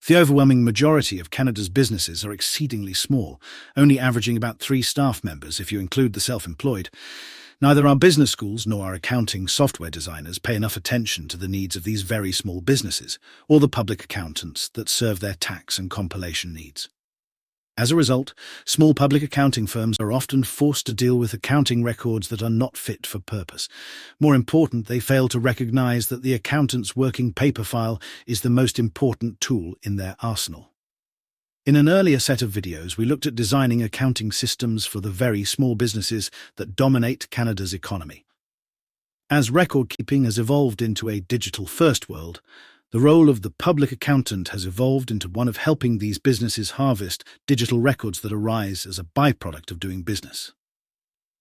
The overwhelming majority of Canada's businesses are exceedingly small, only averaging about 3 staff members if you include the self-employed. Neither our business schools nor our accounting software designers pay enough attention to the needs of these very small businesses, or the public accountants that serve their tax and compilation needs. As a result, small public accounting firms are often forced to deal with accounting records that are not fit for purpose. More important, they fail to recognize that the accountant's working paper file is the most important tool in their arsenal. In an earlier set of videos, we looked at designing accounting systems for the very small businesses that dominate Canada's economy. As record-keeping has evolved into a digital-first world, the role of the public accountant has evolved into one of helping these businesses harvest digital records that arise as a byproduct of doing business.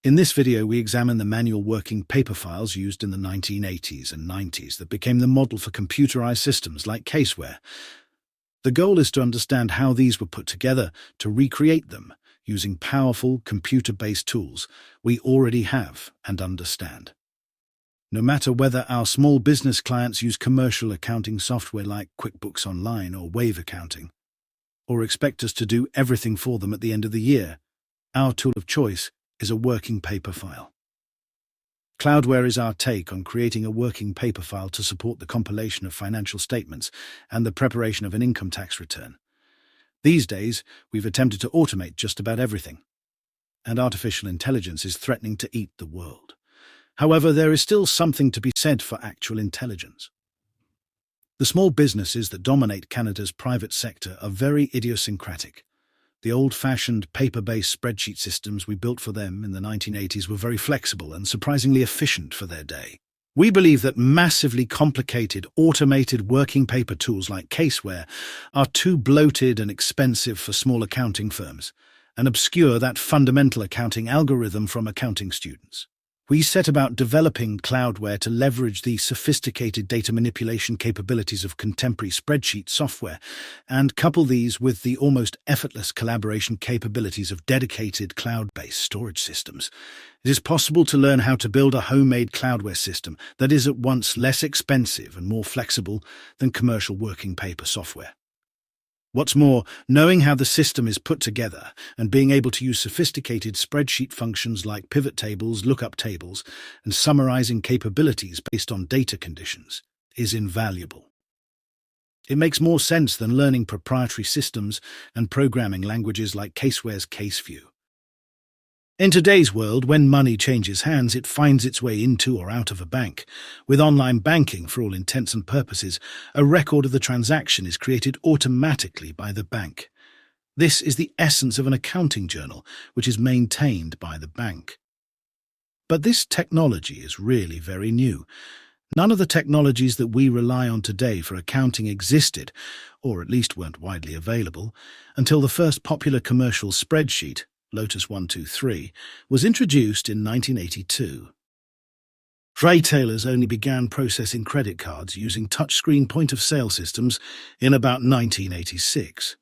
In this video, we examine the manual working paper files used in the 1980s and 90s that became the model for computerized systems like caseware. The goal is to understand how these were put together to recreate them using powerful computer-based tools we already have and understand. No matter whether our small business clients use commercial accounting software like QuickBooks Online or Wave Accounting, or expect us to do everything for them at the end of the year, our tool of choice is a working paper file. Cloudware is our take on creating a working paper file to support the compilation of financial statements and the preparation of an income tax return. These days, we've attempted to automate just about everything, and artificial intelligence is threatening to eat the world. However, there is still something to be said for actual intelligence. The small businesses that dominate Canada's private sector are very idiosyncratic. The old-fashioned paper-based spreadsheet systems we built for them in the 1980s were very flexible and surprisingly efficient for their day. We believe that massively complicated, automated working paper tools like caseware are too bloated and expensive for small accounting firms and obscure that fundamental accounting algorithm from accounting students. We set about developing Cloudware to leverage the sophisticated data manipulation capabilities of contemporary spreadsheet software and couple these with the almost effortless collaboration capabilities of dedicated cloud-based storage systems. It is possible to learn how to build a homemade Cloudware system that is at once less expensive and more flexible than commercial working paper software. What's more, knowing how the system is put together and being able to use sophisticated spreadsheet functions like pivot tables, lookup tables, and summarizing capabilities based on data conditions is invaluable. It makes more sense than learning proprietary systems and programming languages like Caseware's CaseView. In today's world, when money changes hands, it finds its way into or out of a bank. With online banking, for all intents and purposes, a record of the transaction is created automatically by the bank. This is the essence of an accounting journal, which is maintained by the bank. But this technology is really very new. None of the technologies that we rely on today for accounting existed, or at least weren't widely available, until the first popular commercial spreadsheet, Lotus 123, was introduced in 1982. Retailers only began processing credit cards using touchscreen point-of-sale systems in about 1986.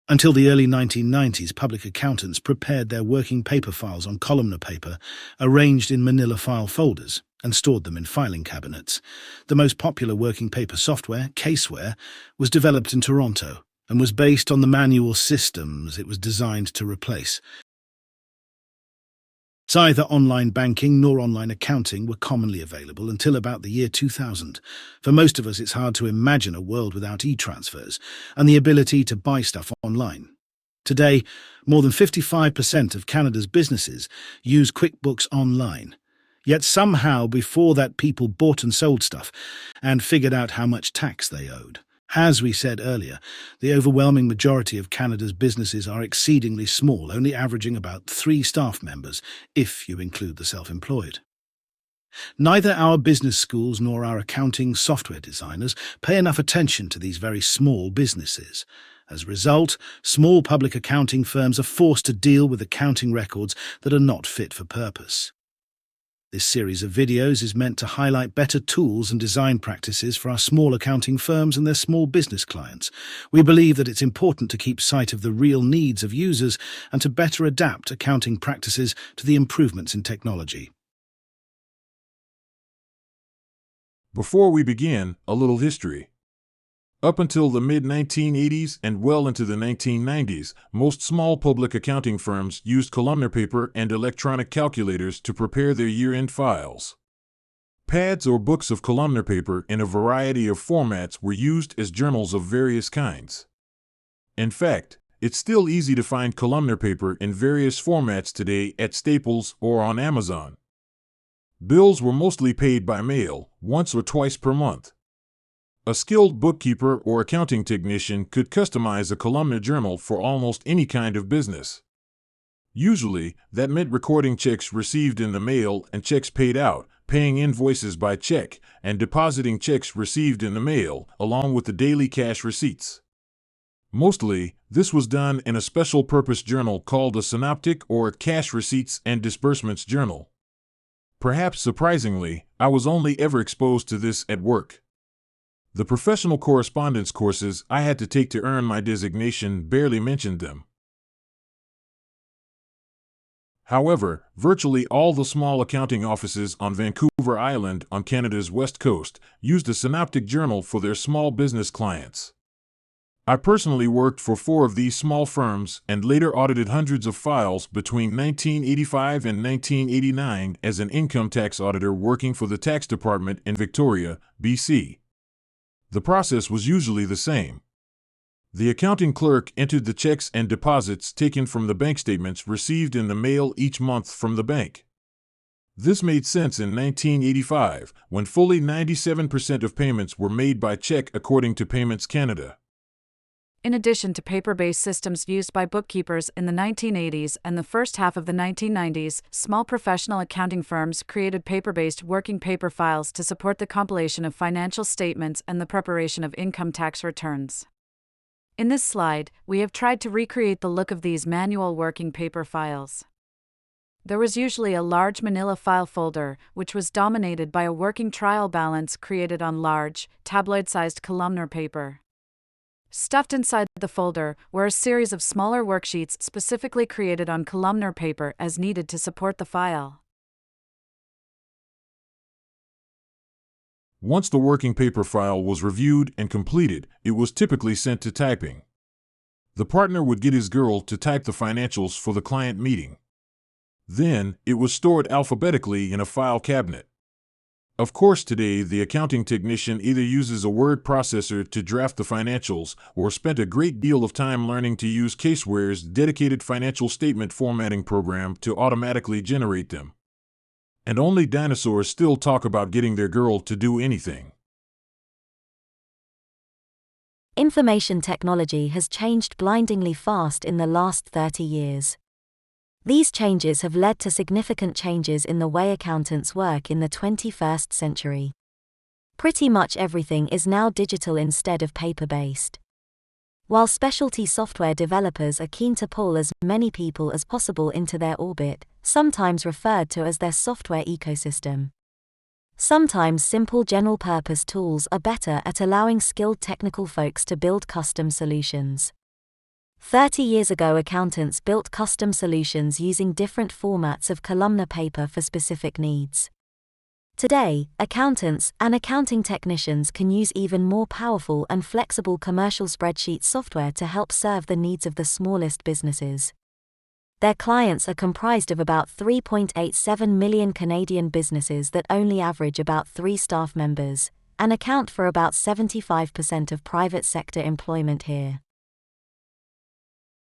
Until the early 1990s, public accountants prepared their working paper files on columnar paper, arranged in manila file folders, and stored them in filing cabinets. The most popular working paper software, Caseware, was developed in Toronto and was based on the manual systems it was designed to replace. Neither online banking nor online accounting were commonly available until about the year 2000. For most of us, it's hard to imagine a world without e-transfers and the ability to buy stuff online. Today, more than 55% of Canada's businesses use QuickBooks Online. Yet somehow before that people bought and sold stuff and figured out how much tax they owed. As we said earlier, the overwhelming majority of Canada's businesses are exceedingly small, only averaging about 3 staff members, if you include the self-employed. Neither our business schools nor our accounting software designers pay enough attention to these very small businesses. As a result, small public accounting firms are forced to deal with accounting records that are not fit for purpose. This series of videos is meant to highlight better tools and design practices for our small accounting firms and their small business clients. We believe that it's important to keep sight of the real needs of users and to better adapt accounting practices to the improvements in technology. Before we begin, a little history. Up until the mid-1980s and well into the 1990s, most small public accounting firms used columnar paper and electronic calculators to prepare their year-end files. Pads or books of columnar paper in a variety of formats were used as journals of various kinds. In fact, it's still easy to find columnar paper in various formats today at Staples or on Amazon. Bills were mostly paid by mail, once or twice per month. A skilled bookkeeper or accounting technician could customize a columnar journal for almost any kind of business. Usually, that meant recording checks received in the mail and checks paid out, paying invoices by check, and depositing checks received in the mail, along with the daily cash receipts. Mostly, this was done in a special purpose journal called a synoptic or cash receipts and disbursements journal. Perhaps surprisingly, I was only ever exposed to this at work. The professional correspondence courses I had to take to earn my designation barely mentioned them. However, virtually all the small accounting offices on Vancouver Island on Canada's west coast used a synoptic journal for their small business clients. I personally worked for 4 of these small firms and later audited hundreds of files between 1985 and 1989 as an income tax auditor working for the tax department in Victoria, BC. The process was usually the same. The accounting clerk entered the checks and deposits taken from the bank statements received in the mail each month from the bank. This made sense in 1985, when fully 97% of payments were made by check according to Payments Canada. In addition to paper-based systems used by bookkeepers in the 1980s and the first half of the 1990s, small professional accounting firms created paper-based working paper files to support the compilation of financial statements and the preparation of income tax returns. In this slide, we have tried to recreate the look of these manual working paper files. There was usually a large manila file folder, which was dominated by a working trial balance created on large, tabloid-sized columnar paper. Stuffed inside the folder were a series of smaller worksheets specifically created on columnar paper as needed to support the file. Once the working paper file was reviewed and completed, it was typically sent to typing. The partner would get his girl to type the financials for the client meeting. Then, it was stored alphabetically in a file cabinet. Of course, today the accounting technician either uses a word processor to draft the financials or spent a great deal of time learning to use Caseware's dedicated financial statement formatting program to automatically generate them. And only dinosaurs still talk about getting their girl to do anything. Information technology has changed blindingly fast in the last 30 years. These changes have led to significant changes in the way accountants work in the 21st century. Pretty much everything is now digital instead of paper-based. While specialty software developers are keen to pull as many people as possible into their orbit, sometimes referred to as their software ecosystem, sometimes simple general-purpose tools are better at allowing skilled technical folks to build custom solutions. 30 years ago, accountants built custom solutions using different formats of columnar paper for specific needs. Today, accountants and accounting technicians can use even more powerful and flexible commercial spreadsheet software to help serve the needs of the smallest businesses. Their clients are comprised of about 3.87 million Canadian businesses that only average about 3 staff members, and account for about 75% of private sector employment here.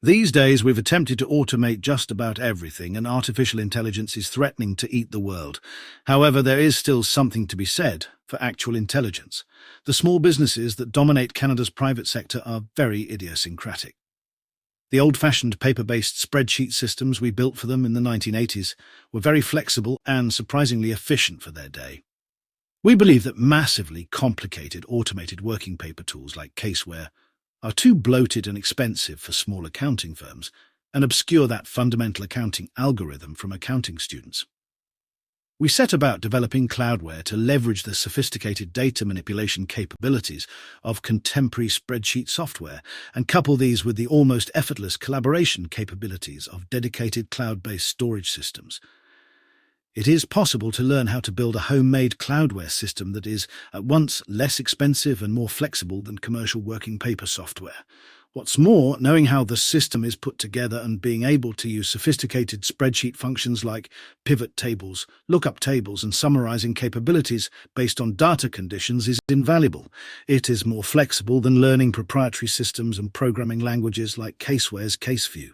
These days, we've attempted to automate just about everything, and artificial intelligence is threatening to eat the world. However, there is still something to be said for actual intelligence. The small businesses that dominate Canada's private sector are very idiosyncratic. The old-fashioned paper-based spreadsheet systems we built for them in the 1980s were very flexible and surprisingly efficient for their day. We believe that massively complicated automated working paper tools like Caseware are too bloated and expensive for small accounting firms and obscure that fundamental accounting algorithm from accounting students. We set about developing Cloudware to leverage the sophisticated data manipulation capabilities of contemporary spreadsheet software and couple these with the almost effortless collaboration capabilities of dedicated cloud-based storage systems. It is possible to learn how to build a homemade cloudware system that is at once less expensive and more flexible than commercial working paper software. What's more, knowing how the system is put together and being able to use sophisticated spreadsheet functions like pivot tables, lookup tables, and summarizing capabilities based on data conditions is invaluable. It is more flexible than learning proprietary systems and programming languages like Caseware's CaseView.